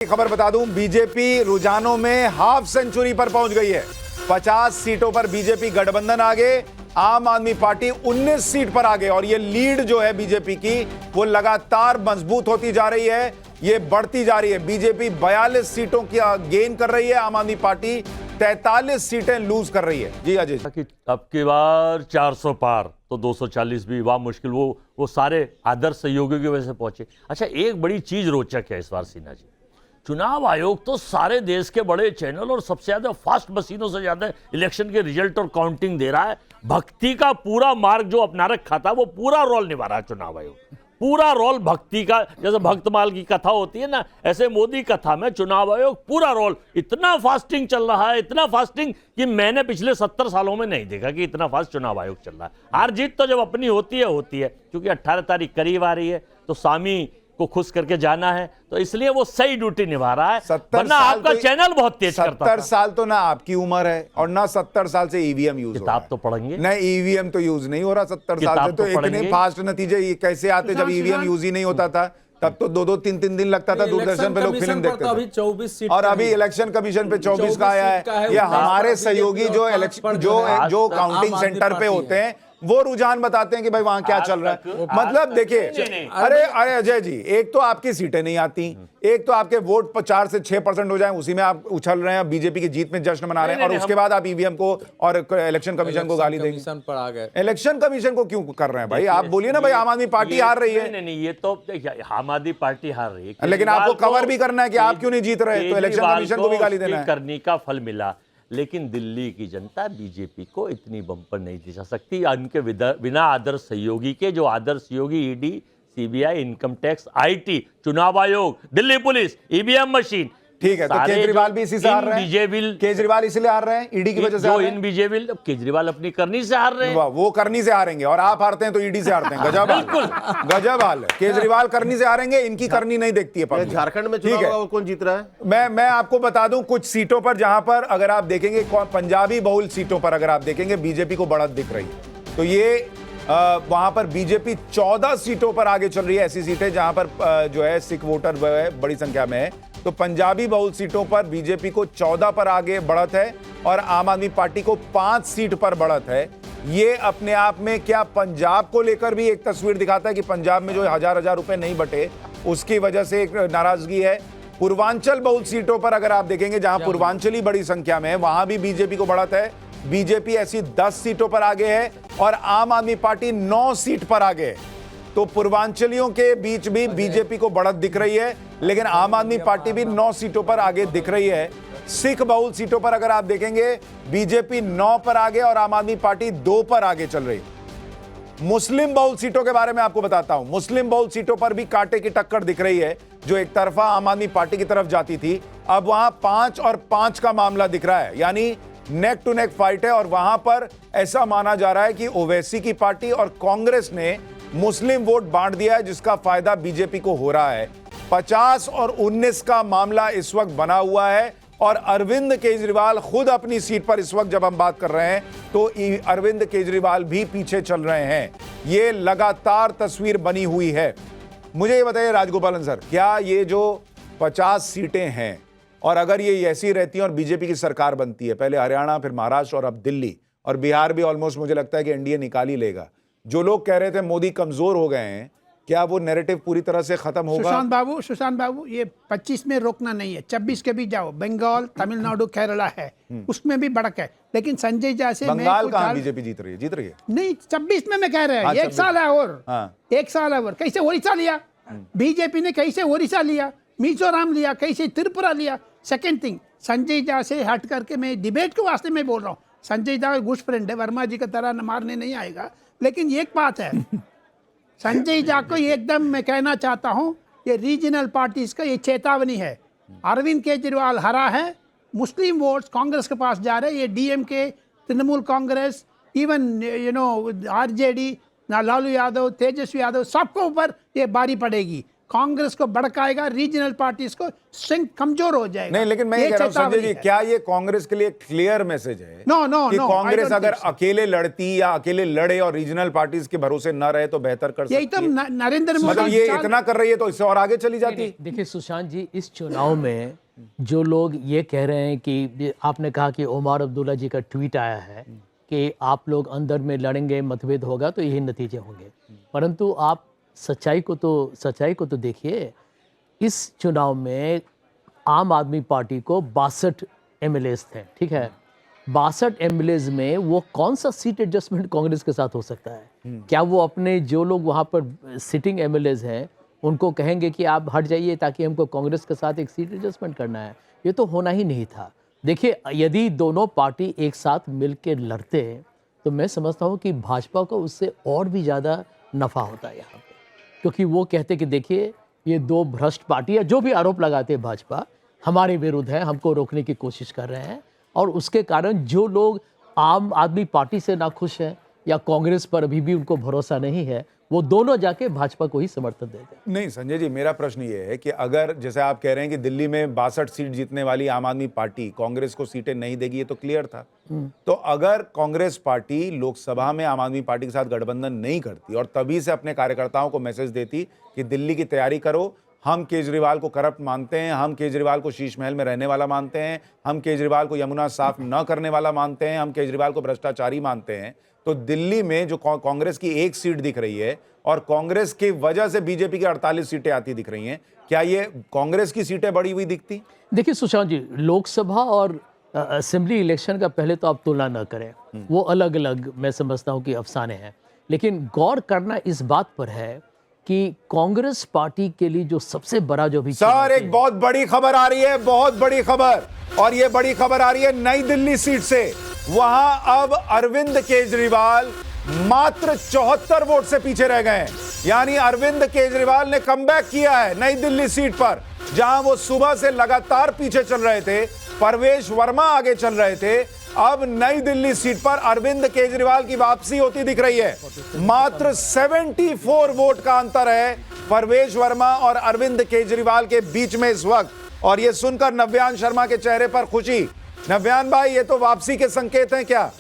खबर बता दूं, बीजेपी रुझानों में हाफ सेंचुरी पर पहुंच गई है। 50 सीटों पर बीजेपी गठबंधन आगे, आम आदमी पार्टी 19 सीट पर आगे और ये लीड जो है बीजेपी की वो लगातार मजबूत होती जा रही है, ये बढ़ती जा रही है। बीजेपी 42 सीटों की गेन कर रही है, आम आदमी पार्टी 43 सीटें लूज कर रही है। जी अजय जी। अब की बार 400 पार तो 240 भी वाह मुश्किल, वो सारे आदर्श सहयोगियों की वजह से पहुंचे। अच्छा, एक बड़ी चीज रोचक है इस बार सिन्हा जी, चुनाव आयोग तो सारे देश के बड़े चैनल और सबसे ज्यादा फास्ट मशीनों से ज्यादा इलेक्शन के रिजल्ट और काउंटिंग दे रहा है। भक्ति का पूरा मार्ग जो अपना रखा था वो पूरा रोल निभा रहा है चुनाव आयोग, पूरा रोल भक्ति का। जैसे भक्तमाल की कथा होती है ना, ऐसे मोदी कथा में चुनाव आयोग पूरा रोल। इतना फास्टिंग चल रहा है, इतना फास्टिंग कि मैंने पिछले 70 सालों में नहीं देखा कि इतना फास्ट चुनाव आयोग चल रहा है। हार जीत तो जब अपनी होती है क्योंकि 18 तारीख करीब आ रही है तो स्वामी को खुश करके जाना है, तो इसलिए वो सही ड्यूटी निभा रहा है। वरना आपका चैनल बहुत तेज करता था। 70 साल तो ना आपकी उम्र है और ना 70 साल से ईवीएम यूज हो रहा है। किताब तो पढ़ेंगे ना, ईवीएम तो यूज नहीं हो रहा 70 साल से। तो इतने फास्ट नतीजे ये कैसे आते जब ईवीएम यूज ही नहीं होता था? तब तो 2-2 3-3 दिन लगता था दूरदर्शन पे लोग फिल्म देखते थे। अभी 24 सीट और अभी इलेक्शन कमीशन पे 24 का आया है। ये हमारे सहयोगी जो इलेक्शन जो काउंटिंग सेंटर पे होते हैं वो रुझान बताते हैं कि भाई वहां क्या चल रहा है। मतलब देखिए, अरे अजय जी, एक तो आपकी सीटें नहीं आती, एक तो आपके वोट 4 से 6% हो जाए उसी में आप उछल रहे हैं, बीजेपी की जीत में जश्न मना रहे हैं, और उसके बाद आप ईवीएम को और इलेक्शन कमीशन को गाली देंगे। इलेक्शन कमीशन को क्यों कर रहे हैं भाई? आप बोलिए ना भाई, आम आदमी पार्टी हार रही है। नहीं, ये तो आम आदमी पार्टी हार रही है, लेकिन आपको कवर भी करना है कि आप क्यों नहीं जीत रहे, तो इलेक्शन कमीशन को भी गाली देना है। करने का फल मिला, लेकिन दिल्ली की जनता बीजेपी को इतनी बम्पर नहीं दिखा सकती उनके बिना आदर्श सहयोगी के। जो आदर्श सहयोगी ED, CBI, income tax, IT, चुनाव आयोग, दिल्ली पुलिस, ईवीएम मशीन, ठीक है। तो केजरीवाल भी इसी से हार रहे हैं। केजरीवाल इसलिए हार रहे हैं ईडी की वजह से। जो इन बीजेपी, केजरीवाल अपनी करनी से हार रहे हैं। वो करनी से हारेंगे और आप हारते हैं तो ईडी से हारते हैं। गजब बिल्कुल गजब हाल है। केजरीवाल करनी से हारेंगे, इनकी करनी नहीं देखती है। झारखंड में चुनाव कौन जीत रहा है? मैं आपको बता दूं कुछ सीटों पर जहां पर अगर आप देखेंगे पंजाबी बहुल सीटों पर अगर आप देखेंगे बीजेपी को बढ़त दिख रही है। तो ये वहां पर बीजेपी 14 सीटों पर आगे चल रही है। ऐसी सीटें जहां पर जो है सिख वोटर बड़ी संख्या में है। तो पंजाबी बहुल सीटों पर बीजेपी को 14 पर आगे बढ़त है और आम आदमी पार्टी को 5 सीट पर बढ़त है। ये अपने आप में क्या पंजाब को लेकर भी एक तस्वीर दिखाता है कि पंजाब में जो हजार रुपए नहीं बटे उसकी वजह से एक नाराजगी है। पूर्वांचल बहुल सीटों पर अगर आप देखेंगे जहां पूर्वांचली बड़ी संख्या में है वहां भी बीजेपी को बढ़त है। बीजेपी ऐसी 10 सीटों पर आगे है और आम आदमी पार्टी 9 सीट पर आगे है। तो पूर्वांचलियों के बीच भी बीजेपी को बढ़त दिख रही है, लेकिन आम आदमी पार्टी भी 9 सीटों पर आगे दिख रही है। सिख बहुल सीटों पर अगर आप देखेंगे बीजेपी 9 पर आगे और आम आदमी पार्टी 2 पर आगे चल रही है। मुस्लिम बहुल सीटों के बारे में आपको बताता हूं। मुस्लिम बहुल सीटों पर भी कांटे की टक्कर दिख रही है। जो एक तरफा आम आदमी पार्टी की तरफ जाती थी, अब वहां 5 और 5 का मामला दिख रहा है, यानी नेक टू नेक फाइट है। और वहां पर ऐसा माना जा रहा है कि ओवैसी की पार्टी और कांग्रेस ने मुस्लिम वोट बांट दिया है, जिसका फायदा बीजेपी को हो रहा है। 50 और 19 का मामला इस वक्त बना हुआ है और अरविंद केजरीवाल खुद अपनी सीट पर इस वक्त जब हम बात कर रहे हैं तो अरविंद केजरीवाल भी पीछे चल रहे हैं। ये लगातार तस्वीर बनी हुई है। मुझे ये बताइए राजगोपालन सर, क्या ये जो 50 सीटें हैं और अगर ये ऐसी रहती हैं और बीजेपी की सरकार बनती है, पहले हरियाणा फिर महाराष्ट्र और अब दिल्ली और बिहार भी ऑलमोस्ट मुझे लगता है कि एनडीए निकाल ही लेगा। जो लोग कह रहे थे मोदी कमजोर हो गए हैं, क्या वो नैरेटिव पूरी तरह से खत्म होगा? सुशांत बाबू, ये 25 में रोकना नहीं है, 26 के भी जाओ। बंगाल, तमिलनाडु, केरला है, उसमें भी बढ़क है। लेकिन संजय जैसे बंगाल कहां बीजेपी जीत रही है? नहीं, 26 में मैं कह रहा हूं। एक साल है और एक साल है और कैसे ओडिशा लिया बीजेपी ने, कैसे ओडिशा लिया, मिजोरम लिया, कैसे त्रिपुरा लिया। सेकेंड थिंग, संजय झा से हट करके मैं डिबेट के वास्ते में बोल रहा हूँ। संजय झा गुड फ्रेंड है, वर्मा जी की तरह मारने नहीं आएगा। लेकिन एक बात है, संजय झा को एकदम मैं कहना चाहता हूँ, ये रीजनल पार्टीज का ये चेतावनी है। अरविंद केजरीवाल हरा है, मुस्लिम वोट्स कांग्रेस के पास जा रहे हैं। ये डीएमके, तृणमूल कांग्रेस, इवन आरजेडी, लालू यादव, तेजस्वी यादव, सबको ऊपर ये बारी पड़ेगी। कांग्रेस को भड़काएगा, रीजनल पार्टीज को स्ट्रेंथ कमजोर हो जाएगा। नहीं, लेकिन मैं ये कह रहा हूं संजय चेतावनी जी, है। क्या ये कांग्रेस के लिए क्लियर मैसेज है नो नो कि नो, कांग्रेस अगर अकेले लड़ती या अकेले लड़े और रीजनल पार्टीज के भरोसे न रहे तो बेहतर कर यही सकती तो है? नरेंद्र मतलब मोदी ये इतना कर रही है तो इससे और आगे चली जाती है। देखिए सुशांत जी, इस चुनाव में जो लोग ये कह रहे हैं कि आपने कहा कि ओमर अब्दुल्ला जी का ट्वीट आया है कि आप लोग अंदर में लड़ेंगे, मतभेद होगा तो यही नतीजे होंगे, परंतु आप सच्चाई को तो देखिए। इस चुनाव में आम आदमी पार्टी को 62 एमएलएज थे, ठीक है। 62 एमएलएज में वो कौन सा सीट एडजस्टमेंट कांग्रेस के साथ हो सकता है? क्या वो अपने जो लोग वहाँ पर सिटिंग एमएलएज हैं उनको कहेंगे कि आप हट जाइए ताकि हमको कांग्रेस के साथ एक सीट एडजस्टमेंट करना है? ये तो होना ही नहीं था। देखिए, यदि दोनों पार्टी एक साथ मिलकर लड़ते तो मैं समझता हूँ कि भाजपा को उससे और भी ज़्यादा नफ़ा होता है यहाँ पे, क्योंकि वो कहते कि देखिए ये दो भ्रष्ट पार्टियाँ जो भी आरोप लगाते हैं भाजपा हमारे विरुद्ध है, हमको रोकने की कोशिश कर रहे हैं, और उसके कारण जो लोग आम आदमी पार्टी से नाखुश हैं या कांग्रेस पर अभी भी उनको भरोसा नहीं है, वो दोनों जाके भाजपा को ही समर्थन देते हैं। नहीं संजय जी, मेरा प्रश्न ये है कि अगर जैसे आप कह रहे हैं कि दिल्ली में 62 सीट जीतने वाली आम आदमी पार्टी कांग्रेस को सीटें नहीं देगी, ये तो क्लियर था। तो अगर कांग्रेस पार्टी लोकसभा में आम आदमी पार्टी के साथ गठबंधन नहीं करती और तभी से अपने कार्यकर्ताओं को मैसेज देती कि दिल्ली की तैयारी करो, हम केजरीवाल को करप्ट मानते हैं, हम केजरीवाल को शीश महल में रहने वाला मानते हैं, हम केजरीवाल को यमुना साफ न करने वाला मानते हैं, हम केजरीवाल को भ्रष्टाचारी मानते हैं, तो दिल्ली में जो कांग्रेस की एक सीट दिख रही है और कांग्रेस की वजह से बीजेपी की 48 सीटें आती दिख रही हैं, क्या ये कांग्रेस की सीटें बढ़ी हुई दिखती? देखिए सुशांत जी, लोकसभा और असेंबली इलेक्शन का पहले तो आप तुलना न करें, वो अलग अलग मैं समझता हूँ कि अफसाने हैं, लेकिन गौर करना इस बात पर है कि कांग्रेस पार्टी के लिए जो सबसे बड़ा जो भी सर एक बहुत बड़ी खबर आ रही है, बहुत बड़ी खबर, और ये बड़ी खबर आ रही है नई दिल्ली सीट से। वहां अब अरविंद केजरीवाल मात्र 74 वोट से पीछे रह गए हैं। यानी अरविंद केजरीवाल ने कमबैक किया है नई दिल्ली सीट पर, जहां वो सुबह से लगातार पीछे चल रहे थे, परवेश वर्मा आगे चल रहे थे। अब नई दिल्ली सीट पर अरविंद केजरीवाल की वापसी होती दिख रही है। मात्र 74 वोट का अंतर है परवेश वर्मा और अरविंद केजरीवाल के बीच में इस वक्त, और यह सुनकर नव्यान शर्मा के चेहरे पर खुशी। नव्यान भाई, ये तो वापसी के संकेत हैं क्या?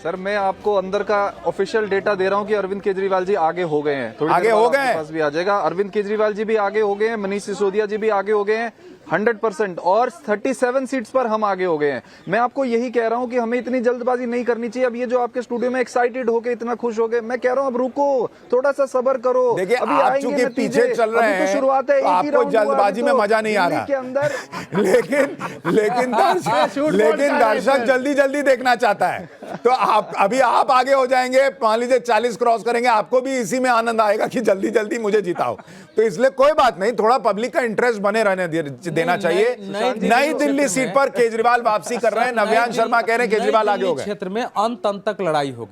सर, मैं आपको अंदर का ऑफिशियल डेटा दे रहा हूं कि अरविंद केजरीवाल जी आगे हो गए हैं। थोड़ी आगे देर बाद हो गए आपके हैं? पास भी आ जाएगा। अरविंद केजरीवाल जी भी आगे हो गए हैं, मनीष सिसोदिया जी भी आगे हो गए हैं 100%, और 37 सीट्स पर हम आगे हो गए हैं। मैं आपको यही कह रहा हूं कि हमें इतनी जल्दबाजी नहीं करनी चाहिए। अब ये जो आपके स्टूडियो में एक्साइटेड होके इतना खुश हो गए, मैं कह रहा हूं अब रुको, थोड़ा सा सब्र करो। देखिए, अभी आप आएंगे चूंकि नतीजे, पीछे चल रहे अभी तो हैं, शुरुआत है, तो एक ही आपको राउंड हुआ जल्दबाजी अभी में तो मजा नहीं आ दिल्ली रहा के अंदर। लेकिन दर्शक जल्दी जल्दी देखना चाहता है, तो आप अभी आप आगे हो जाएंगे, मान लीजिए 40 क्रॉस करेंगे, आपको भी इसी में आनंद आएगा कि जल्दी जल्दी मुझे जिताओ। तो इसलिए कोई बात नहीं, थोड़ा पब्लिक का इंटरेस्ट बने रहने देना चाहिए। नई दिल्ली सीट पर केजरीवाल वापसी कर रहे हैं, नव्यान शर्मा कह रहे हैं केजरीवाल आगे हो गए। क्षेत्र में अंत तक लड़ाई होगी।